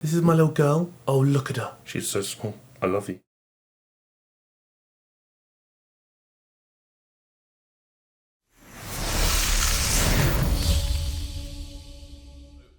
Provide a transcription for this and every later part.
This is my little girl. Oh, look at her. She's so small. I love you.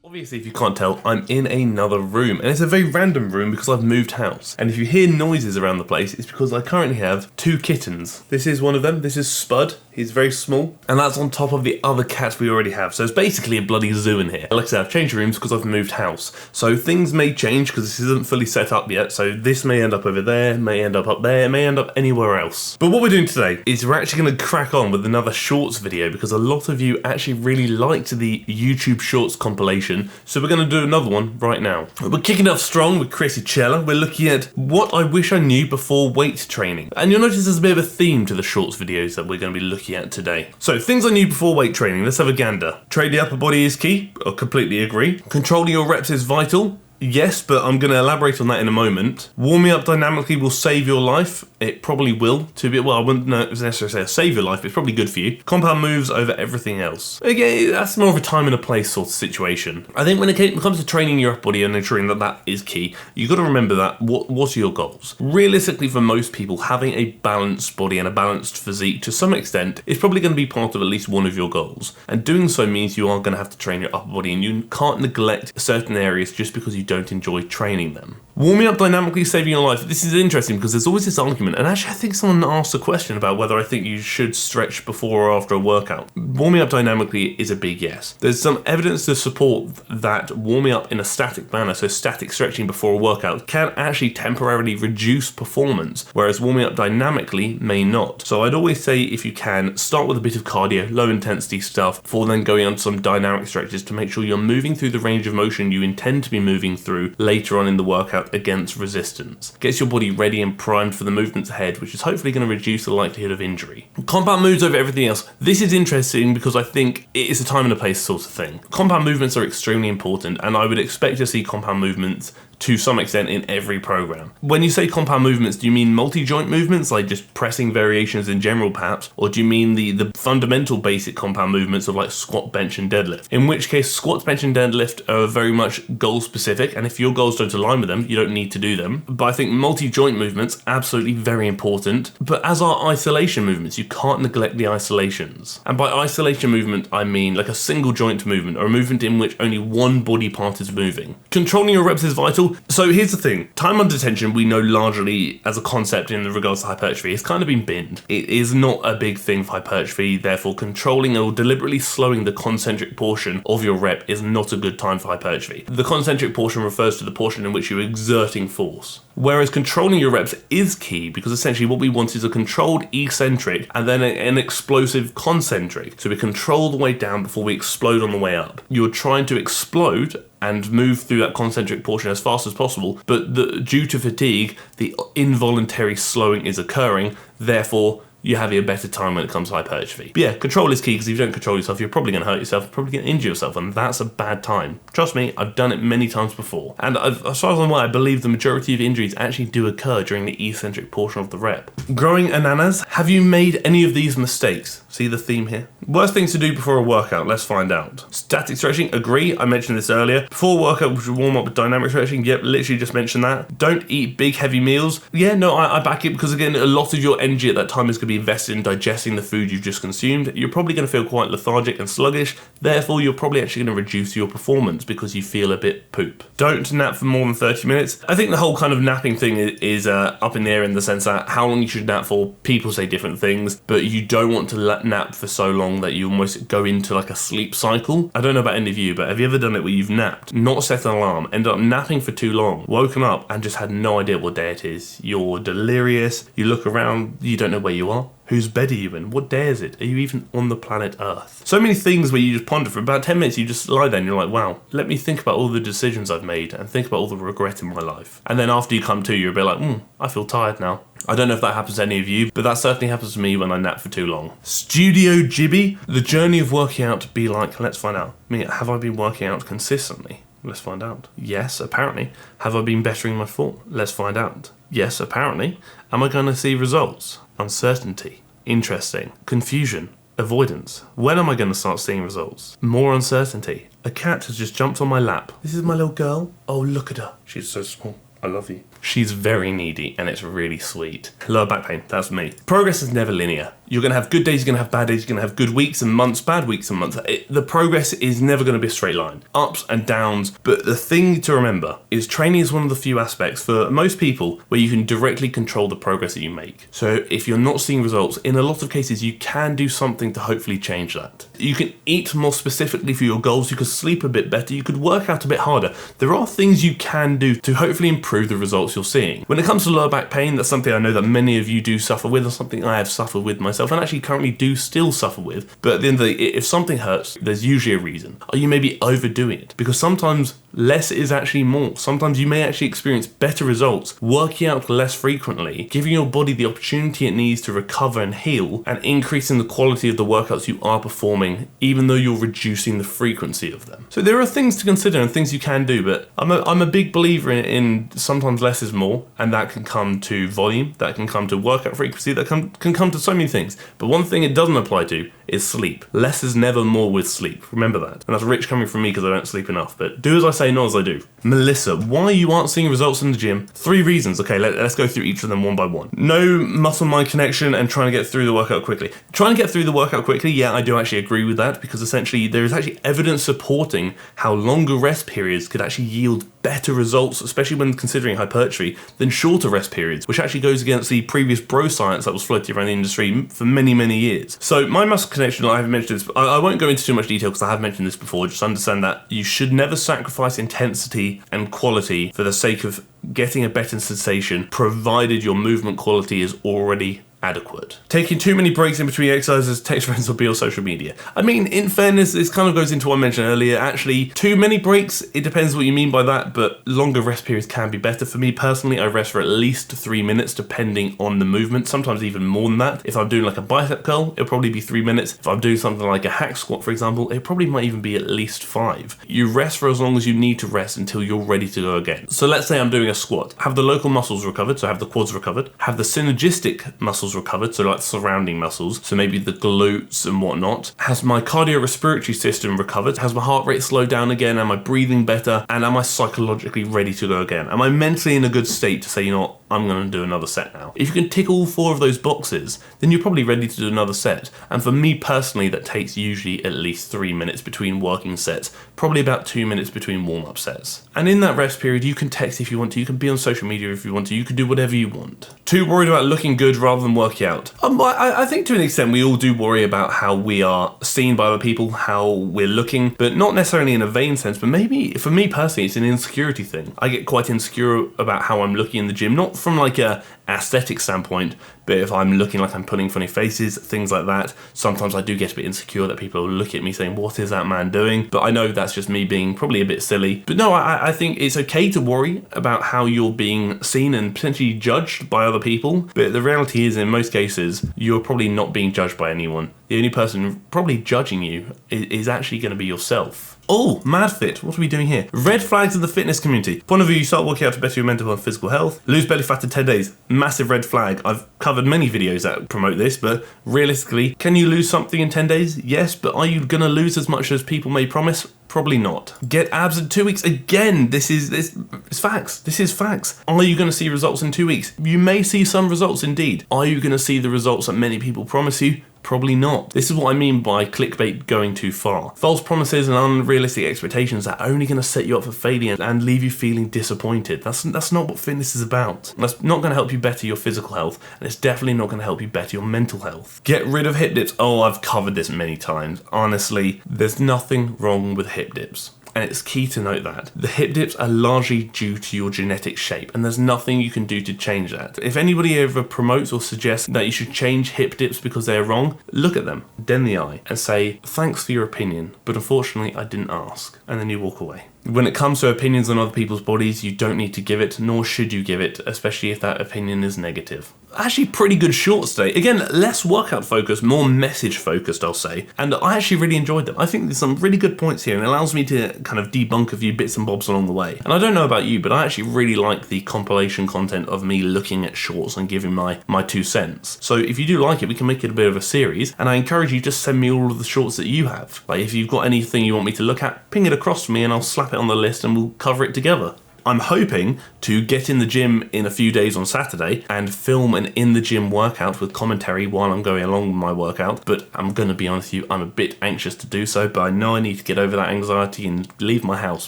Obviously, if you can't tell, I'm in another room, and it's a very random room because I've moved house. And if you hear noises around the place, it's because I currently have 2 kittens. This is one of them. This is Spud. He's very small, and that's on top of the other cat we already have. So it's basically a bloody zoo in here. Like I said, I've changed rooms because I've moved house. So things may change because this isn't fully set up yet. So this may end up over there, may end up there, may end up anywhere else. But what we're doing today is we're actually going to crack on with another shorts video because a lot of you actually really liked the YouTube shorts compilation. So we're going to do another one right now. We're kicking off strong with Krissy Cela. We're looking at what I wish I knew before weight training. And you'll notice there's a bit of a theme to the shorts videos that we're going to be looking at today. So things I knew before weight training. Let's have a gander. Train the upper body is key. I completely agree. Controlling your reps is vital. Yes, but I'm going to elaborate on that in a moment. Warming up dynamically will save your life. It probably will. Well, I wouldn't necessarily say save your life, but it's probably good for you. Compound moves over everything else. Again, that's more of a time and a place sort of situation. I think when it comes to training your upper body and ensuring that is key, you've got to remember that what are your goals? Realistically, for most people, having a balanced body and a balanced physique to some extent is probably going to be part of at least one of your goals. And doing so means you are going to have to train your upper body, and you can't neglect certain areas just because you don't enjoy training them. Warming up dynamically, saving your life. This is interesting because there's always this argument, and actually I think someone asked a question about whether I think you should stretch before or after a workout. Warming up dynamically is a big yes. There's some evidence to support that warming up in a static manner, so static stretching before a workout, can actually temporarily reduce performance, whereas warming up dynamically may not. So I'd always say, if you can, start with a bit of cardio, low intensity stuff, before then going on to some dynamic stretches to make sure you're moving through the range of motion you intend to be moving through later on in the workout against resistance. Gets your body ready and primed for the movements ahead, which is hopefully going to reduce the likelihood of injury. Compound moves over everything else. This is interesting because I think it is a time and a place sort of thing. Compound movements are extremely important, and I would expect to see compound movements to some extent in every program. When you say compound movements, do you mean multi-joint movements, like just pressing variations in general perhaps, or do you mean the fundamental basic compound movements of like squat, bench and deadlift? In which case, squat, bench and deadlift are very much goal specific, and if your goals don't align with them, you don't need to do them. But I think multi-joint movements, absolutely very important, but as are isolation movements. You can't neglect the isolations. And by isolation movement, I mean like a single joint movement, or a movement in which only one body part is moving. Controlling your reps is vital. So here's the thing, time under tension we know largely as a concept in regards to hypertrophy has kind of been binned. It is not a big thing for hypertrophy, therefore controlling or deliberately slowing the concentric portion of your rep is not a good time for hypertrophy. The concentric portion refers to the portion in which you're exerting force. Whereas controlling your reps is key, because essentially what we want is a controlled eccentric and then an explosive concentric. So we control the way down before we explode on the way up. You're trying to explode and move through that concentric portion as fast as possible, but due to fatigue, the involuntary slowing is occurring, therefore you have a better time when it comes to hypertrophy. But yeah, control is key, because if you don't control yourself, you're probably going to hurt yourself, probably going to injure yourself, and that's a bad time. Trust me, I've done it many times before. And as far as I'm aware, I believe the majority of injuries actually do occur during the eccentric portion of the rep. Growingannanas, have you made any of these mistakes? See the theme here? Worst things to do before a workout, let's find out. Static stretching, agree, I mentioned this earlier. Before a workout, we should warm up with dynamic stretching, yep, literally just mentioned that. Don't eat big heavy meals. Yeah, no, I back it, because again, a lot of your energy at that time is going to be invested in digesting the food you've just consumed. You're probably going to feel quite lethargic and sluggish, therefore you're probably actually going to reduce your performance because you feel a bit poop. Don't nap for more than 30 minutes. I think the whole kind of napping thing is up in the air, in the sense that how long you should nap for, people say different things, but you don't want to nap for so long that you almost go into like a sleep cycle. I don't know about any of you, but have you ever done it where you've napped, not set an alarm, ended up napping for too long, woken up and just had no idea what day it is? You're delirious, you look around, you don't know where you are. Whose bed are you in? What day is it? Are you even on the planet Earth? So many things where you just ponder for about 10 minutes, you just lie there and you're like, wow, let me think about all the decisions I've made and think about all the regret in my life. And then after you come to, you're a bit like, I feel tired now. I don't know if that happens to any of you, but that certainly happens to me when I nap for too long. Studio Jibby, the journey of working out be like, let's find out. Have I been working out consistently? Let's find out. Yes, apparently. Have I been bettering my form? Let's find out. Yes, apparently. Am I going to see results? Uncertainty. Interesting. Confusion. avoidance. When am I going to start seeing results? More uncertainty. A cat has just jumped on my lap. This is my little girl. Oh, look at her. She's so small. I love you. She's very needy and it's really sweet. Lower back pain, that's me. Progress is never linear. You're going to have good days, you're going to have bad days, you're going to have good weeks and months, bad weeks and months. The progress is never going to be a straight line. Ups and downs. But the thing to remember is training is one of the few aspects for most people where you can directly control the progress that you make. So if you're not seeing results, in a lot of cases you can do something to hopefully change that. You can eat more specifically for your goals, you could sleep a bit better, you could work out a bit harder. There are things you can do to hopefully improve the results you're seeing. When it comes to lower back pain, that's something I know that many of you do suffer with, or something I have suffered with myself and actually currently do still suffer with. But at the end of the day, if something hurts, there's usually a reason. Or you may be overdoing it, because sometimes less is actually more. Sometimes you may actually experience better results working out less frequently, giving your body the opportunity it needs to recover and heal, and increasing the quality of the workouts you are performing, even though you're reducing the frequency of them. So there are things to consider and things you can do, but I'm a big believer in sometimes less is more, and that can come to volume, that can come to workout frequency, that can come to so many things. But one thing it doesn't apply to is sleep. Less is never more with sleep. Remember that. And that's rich coming from me because I don't sleep enough. But do as I say, not as I do. Melissa, why you aren't seeing results in the gym? 3 reasons. Okay, let's go through each of them one by one. No muscle-mind connection and trying to get through the workout quickly. Trying to get through the workout quickly, yeah, I do actually agree with that, because essentially there is actually evidence supporting how longer rest periods could actually yield better results, especially when considering hypertrophy, than shorter rest periods, which actually goes against the previous bro science that was floating around the industry for many, many years. So my muscle connection, I have mentioned this, I won't go into too much detail because I have mentioned this before, just understand that you should never sacrifice intensity and quality for the sake of getting a better sensation, provided your movement quality is already adequate. Taking too many breaks in between exercises, text friends, or be on social media. I mean, in fairness, this kind of goes into what I mentioned earlier. Actually, too many breaks, it depends what you mean by that, but longer rest periods can be better. For me personally, I rest for at least 3 minutes depending on the movement, sometimes even more than that. If I'm doing like a bicep curl, it'll probably be 3 minutes. If I'm doing something like a hack squat, for example, it probably might even be at least 5. You rest for as long as you need to rest until you're ready to go again. So let's say I'm doing a squat. Have the local muscles recovered, so have the quads recovered, have the synergistic muscles recovered, so like surrounding muscles, so maybe the glutes and whatnot. Has my cardiorespiratory system recovered? Has my heart rate slowed down again? Am I breathing better? And am I psychologically ready to go again? Am I mentally in a good state to say, you know what, I'm going to do another set now? If you can tick all 4 of those boxes, then you're probably ready to do another set. And for me personally, that takes usually at least 3 minutes between working sets, probably about 2 minutes between warm-up sets. And in that rest period, you can text if you want to, you can be on social media if you want to, you can do whatever you want. Too worried about looking good rather than working out. I think to an extent we all do worry about how we are seen by other people, how we're looking, but not necessarily in a vain sense, but maybe for me personally it's an insecurity thing. I get quite insecure about how I'm looking in the gym, not from like a aesthetic standpoint, but if I'm looking like I'm putting funny faces, things like that, sometimes I do get a bit insecure that people look at me saying, what is that man doing? But I know that's just me being probably a bit silly. But no, I think it's okay to worry about how you're being seen and potentially judged by other people, but the reality is in most cases, you're probably not being judged by anyone. The only person probably judging you is actually going to be yourself. Oh, MadFit, what are we doing here? Red flags in the fitness community. Point of view, you start working out to better your mental and physical health. Lose belly fat in 10 days. Massive red flag. I've covered many videos that promote this, but realistically, can you lose something in 10 days? Yes, but are you gonna lose as much as people may promise? Probably not. Get abs in 2 weeks. Again, this is facts. This is facts. Are you going to see results in 2 weeks? You may see some results indeed. Are you going to see the results that many people promise you? Probably not. This is what I mean by clickbait going too far. False promises and unrealistic expectations are only going to set you up for failure and leave you feeling disappointed. That's not what fitness is about. That's not going to help you better your physical health, and it's definitely not going to help you better your mental health. Get rid of hip dips. Oh, I've covered this many times. Honestly, there's nothing wrong with hip dips. And it's key to note that the hip dips are largely due to your genetic shape, and there's nothing you can do to change that. If anybody ever promotes or suggests that you should change hip dips because they're wrong, look at them, dead in the eye, and say, thanks for your opinion, but unfortunately I didn't ask, and then you walk away. When it comes to opinions on other people's bodies, you don't need to give it, nor should you give it, especially if that opinion is negative. Actually pretty good shorts today. Again, less workout focused, more message focused, I'll say. And I actually really enjoyed them. I think there's some really good points here and it allows me to kind of debunk a few bits and bobs along the way. And I don't know about you, but I actually really like the compilation content of me looking at shorts and giving my 2 cents. So if you do like it, we can make it a bit of a series. And I encourage you to send me all of the shorts that you have. Like if you've got anything you want me to look at, ping it across to me and I'll slap it on the list and we'll cover it together. I'm hoping to get in the gym in a few days on Saturday and film an in the gym workout with commentary while I'm going along with my workout, but I'm gonna be honest with you, I'm a bit anxious to do so, but I know I need to get over that anxiety and leave my house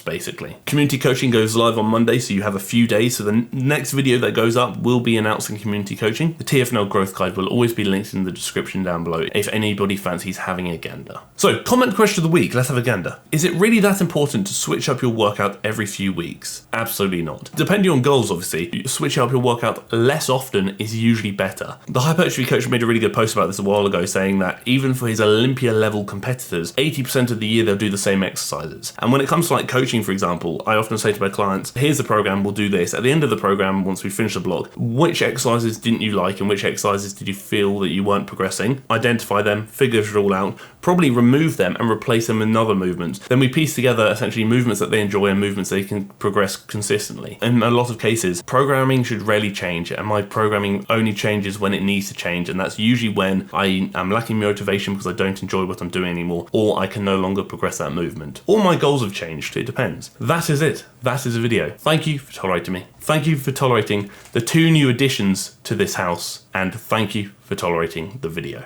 basically. Community coaching goes live on Monday, so you have a few days, so the next video that goes up will be announcing community coaching. The TFNL growth guide will always be linked in the description down below if anybody fancies having a gander. So comment question of the week, let's have a gander. Is it really that important to switch up your workout every few weeks? Absolutely not. Depending on goals, obviously, switching up your workout less often is usually better. The hypertrophy coach made a really good post about this a while ago, saying that even for his Olympia level competitors, 80% of the year they'll do the same exercises. And when it comes to like coaching, for example, I often say to my clients, here's the program, we'll do this. At the end of the program, once we finish the block, which exercises didn't you like and which exercises did you feel that you weren't progressing? Identify them, figure it all out, probably remove them and replace them with other movements. Then we piece together essentially movements that they enjoy and movements they can progress consistently. In a lot of cases, programming should rarely change, and my programming only changes when it needs to change, and that's usually when I am lacking motivation because I don't enjoy what I'm doing anymore, or I can no longer progress that movement. Or my goals have changed, it depends. That is it. That is a video. Thank you for tolerating me. Thank you for tolerating the 2 new additions to this house, and thank you for tolerating the video.